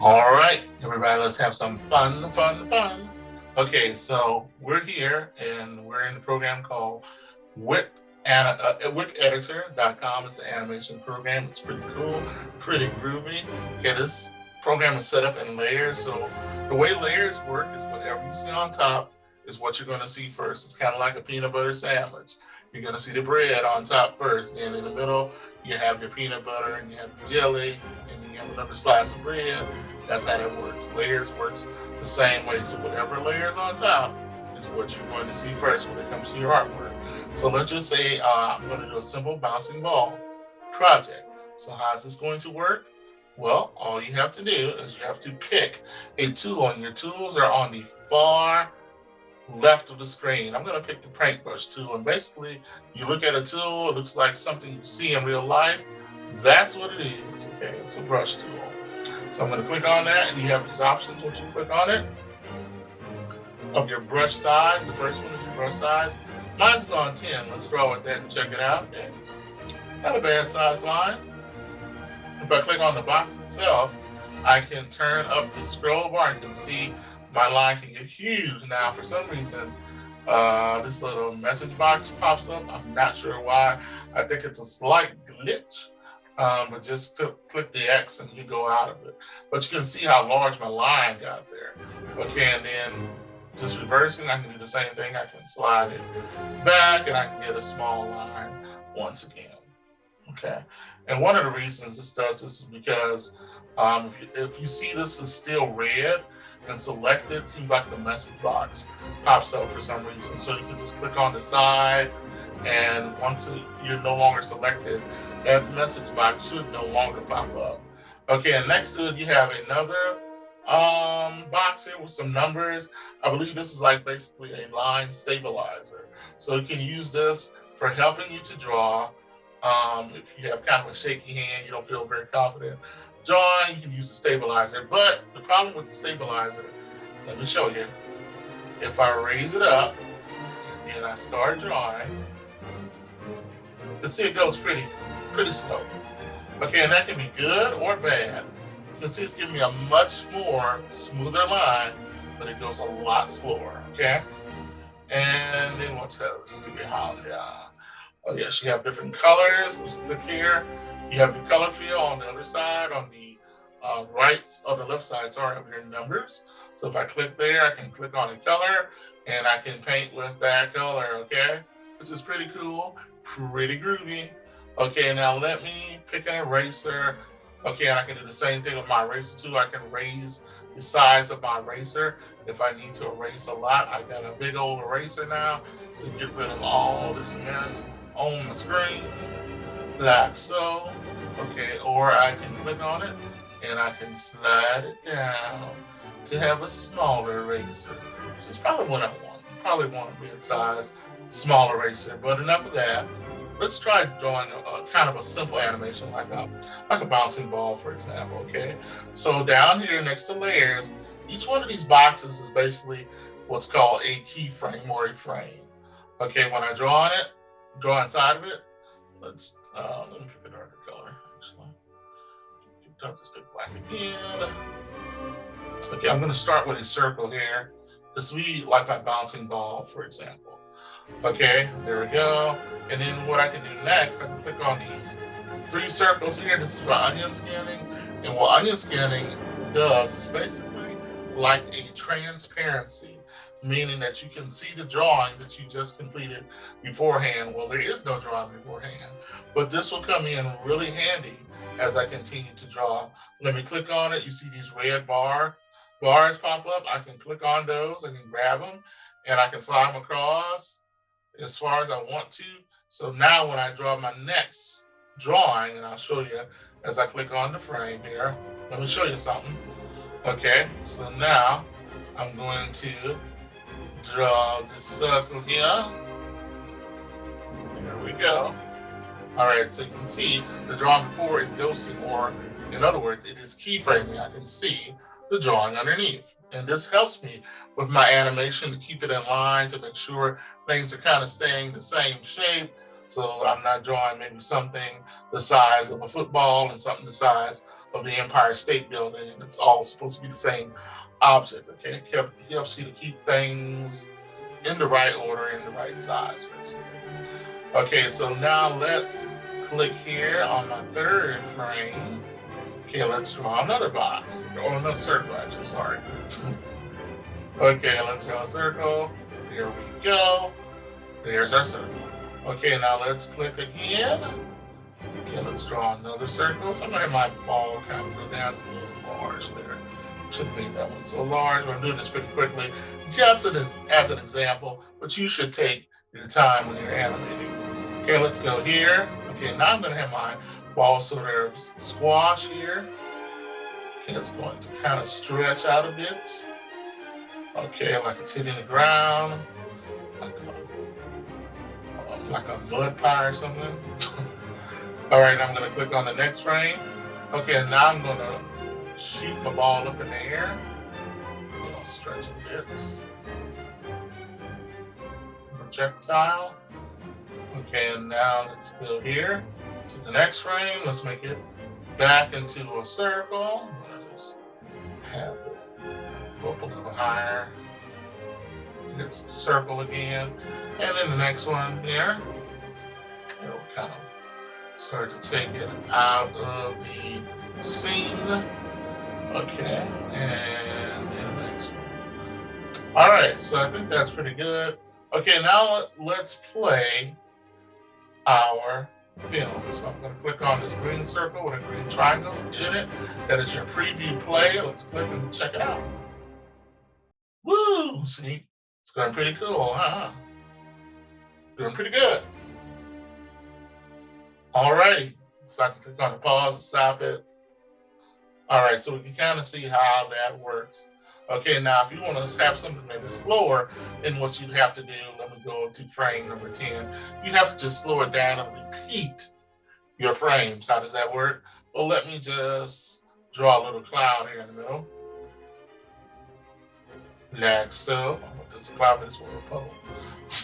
All right, everybody, let's have some fun. Okay, so we're here and we're in the program called Wick, WickEditor.com. It's an animation program. It's pretty cool, pretty groovy. Okay, this program is set up in layers. So the way layers work is whatever you see on top is what you're going to see first. It's kind of like a peanut butter sandwich. You're going to see the bread on top first, and in the middle, you have your peanut butter and you have your jelly, and then you have another slice of bread. That's how that works. Layers works the same way. So whatever layers on top is what you're going to see first when it comes to your artwork. So let's just say I'm going to do a simple bouncing ball project. So how is this going to work? Well, all you have to do is you have to pick a tool, and your tools are on the far left of the screen. I'm going to pick the paintbrush tool, and basically you look at a tool, it looks like something you see in real life. That's what it is. Okay, it's a brush tool. So I'm going to click on that, and you have these options once you click on it of your brush size. The first one is your brush size. Mine's on 10. Let's draw with that and check it out. Okay. Not a bad size line. If I click on the box itself, I can turn up the scroll bar and you can see my line can get huge. Now, for some reason, this little message box pops up. I'm not sure why. I think it's a slight glitch. But just click the X and you go out of it. But you can see how large my line got there. Okay, and then just reversing, I can do the same thing. I can slide it back and I can get a small line once again. Okay, and one of the reasons this does this is because if you see this is still red and selected, seems like the message box pops up for some reason. So you can just click on the side, and once you're no longer selected, that message box should no longer pop up. Okay, and next to it, you have another box here with some numbers. I believe this is like basically a line stabilizer. So you can use this for helping you to draw. If you have kind of a shaky hand, you don't feel very confident drawing, you can use a stabilizer. But the problem with the stabilizer, let me show you. If I raise it up and then I start drawing, you can see it goes pretty slow. Okay, and that can be good or bad. You can see it's giving me a much more smoother line, but it goes a lot slower, okay? And then what's else do we have here? Oh yes, you have different colors. Let's click here. You have your color field on the other side, on the right or the left side, sorry, of your numbers. So if I click there, I can click on the color and I can paint with that color, okay? Which is pretty cool, pretty groovy. Okay, now let me pick an eraser. Okay, and I can do the same thing with my eraser too. I can raise the size of my eraser if I need to erase a lot. I got a big old eraser now to get rid of all this mess on the screen, like so. Okay, or I can click on it and I can slide it down to have a smaller eraser, which is probably what I want. Probably want a mid-size, small eraser, but enough of that. Let's try drawing a kind of a simple animation like a bouncing ball, for example, okay? So down here next to layers, each one of these boxes is basically what's called a keyframe or a frame. Okay, when I draw on it, draw inside of it, let me pick a darker color, actually. I'll just pick black again. Okay, I'm gonna start with a circle here. This will be like my bouncing ball, for example. Okay, there we go. And then what I can do next, I can click on these three circles here. This is for onion scanning. And what onion scanning does is basically like a transparency, meaning that you can see the drawing that you just completed beforehand. Well, there is no drawing beforehand, but this will come in really handy as I continue to draw. Let me click on it. You see these red bars pop up. I can click on those, I can grab them, and I can slide them across as far as I want to. So now when I draw my next drawing, and I'll show you as I click on the frame here, let me show you something. Okay, so now I'm going to draw this circle here. There we go. All right, so you can see the drawing before is ghosting, or in other words, it is keyframing. I can see the drawing underneath. And this helps me with my animation to keep it in line, to make sure things are kind of staying the same shape. So I'm not drawing maybe something the size of a football and something the size of the Empire State Building, and it's all supposed to be the same object. Okay, it helps you to keep things in the right order, in the right size, basically. Okay, so now let's click here on my third frame. Okay, let's draw another box, or another circle, actually, sorry. Okay, let's draw a circle. There we go. There's our circle. Okay, now let's click again. Okay, let's draw another circle. So I'm gonna have my ball kind of go down. It's a little large there. Shouldn't make that one so large, but I'm doing this pretty quickly. Just as an example, but you should take your time when you're animating. Okay, let's go here. Okay, now I'm gonna have my ball sort of squash here. Okay, it's going to kind of stretch out a bit. Okay, like it's hitting the ground, like a mud pie or something. All right, I'm gonna click on the next frame. Okay, now I'm gonna shoot my ball up in the air. I'll stretch a bit. Projectile. Okay, and now let's go here to the next frame. Let's make it back into a circle. I'll just have it go up a little higher. It's a circle again. And then the next one here, it'll kind of start to take it out of the scene. Okay, and then the next one. All right, so I think that's pretty good. Okay, now let's play our film. So I'm going to click on this green circle with a green triangle in it. That is your preview play. Let's click and check it out. Woo! See, it's going pretty cool, huh? Doing pretty good. All right, so I can click on the pause and stop it. All right, so we can kind of see how that works. Okay, now if you want to have something maybe slower, then what you'd have to do, let me go to frame number 10. You have to just slow it down and repeat your frames. How does that work? Well, let me just draw a little cloud here in the middle. Like so. This cloud is one.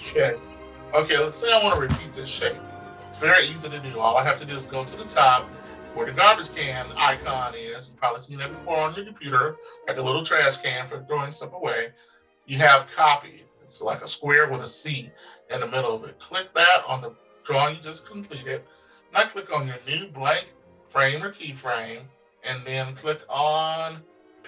Okay. Okay, let's say I want to repeat this shape. It's very easy to do. All I have to do is go to the top where the garbage can icon is. You've probably seen that before on your computer, like a little trash can for throwing stuff away. You have copy. It's like a square with a C in the middle of it. Click that on the drawing you just completed. Now click on your new blank frame or keyframe, and then click on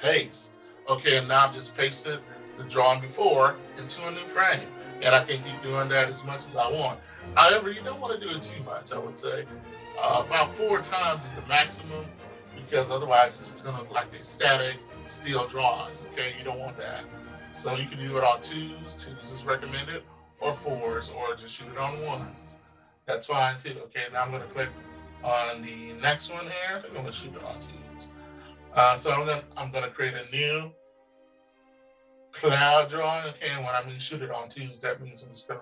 paste. Okay, and now I've just pasted the drawing before into a new frame. And I can keep doing that as much as I want. However, you don't want to do it too much, I would say. About 4 times is the maximum, because otherwise it's just going to look like a static still drawing. Okay, you don't want that. So you can do it on 2s, 2s is recommended, or 4s, or just shoot it on 1s. That's fine too. Okay, now I'm going to click on the next one here. I think I'm going to shoot it on 2s. So I'm gonna create a new cloud drawing. Okay, and when I mean shoot it on 2s, that means I'm just gonna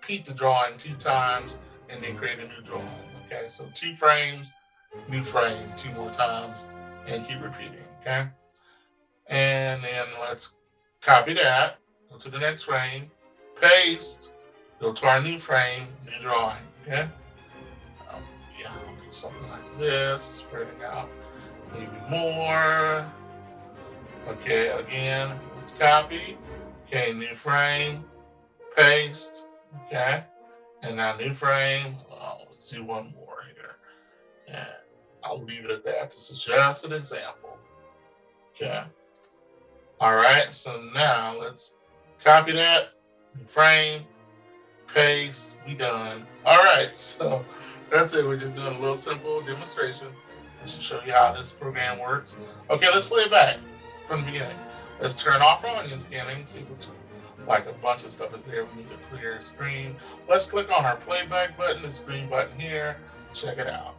repeat the drawing 2 times and then create a new drawing. Okay, so 2 frames, new frame, 2 more times, and keep repeating. Okay, and then let's copy that. Go to the next frame, paste, go to our new frame, new drawing. Okay, yeah, I'll do something like this, spreading out. Maybe more. Okay, again, let's copy. Okay, new frame, paste. Okay, and now new frame. Let's do one more here. And I'll leave it at that. This is just an example. Okay. All right, so now let's copy that, new frame, paste, we done. All right, so that's it. We're just doing a little simple demonstration just to show you how this program works. Okay, let's play it back from the beginning. Let's turn off our onion scanning, see what's like a bunch of stuff is there. We need a clear screen. Let's click on our playback button, this green button here. Check it out.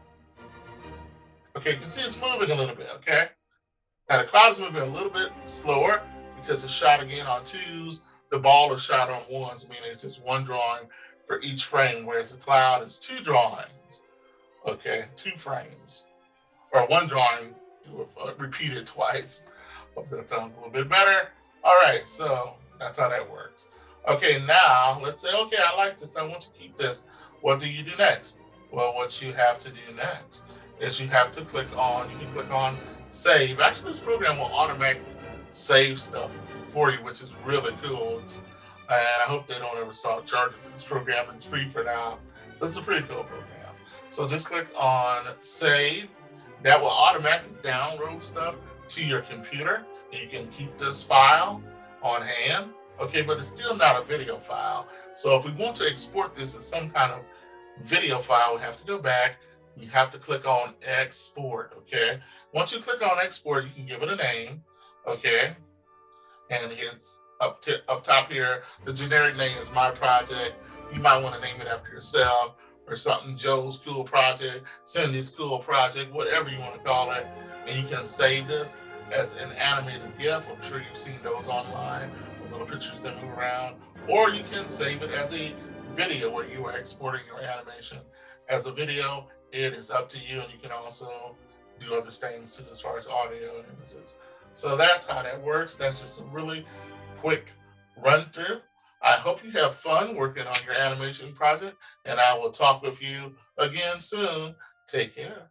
Okay, you can see it's moving a little bit, okay? Now the cloud is moving a little bit slower because it's shot again on 2s. The ball is shot on 1s, meaning it's just 1 drawing for each frame, whereas the cloud is 2 drawings. Okay, 2 frames. Or 1 drawing repeated twice. Hope that sounds a little bit better. All right, so that's how that works. Okay, now let's say, okay, I like this. I want to keep this. What do you do next? Well, what you have to do next is you have to click on, you can click on save. Actually, this program will automatically save stuff for you, which is really cool. And I hope they don't ever start charging for this program. It's free for now. But it's a pretty cool program. So just click on save. That will automatically download stuff to your computer. You can keep this file on hand. Okay, but it's still not a video file. So if we want to export this as some kind of video file, we have to go back. You have to click on export. Okay. Once you click on export, you can give it a name. Okay. And here's up top here, the generic name is my project. You might want to name it after yourself or something. Joe's cool project, Cindy's cool project, whatever you want to call it. And you can save this as an animated GIF. I'm sure you've seen those online, the little pictures that move around. Or you can save it as a video where you are exporting your animation as a video. It is up to you, and you can also do other things too as far as audio and images. So that's how that works. That's just a really quick run through. I hope you have fun working on your animation project, and I will talk with you again soon. Take care.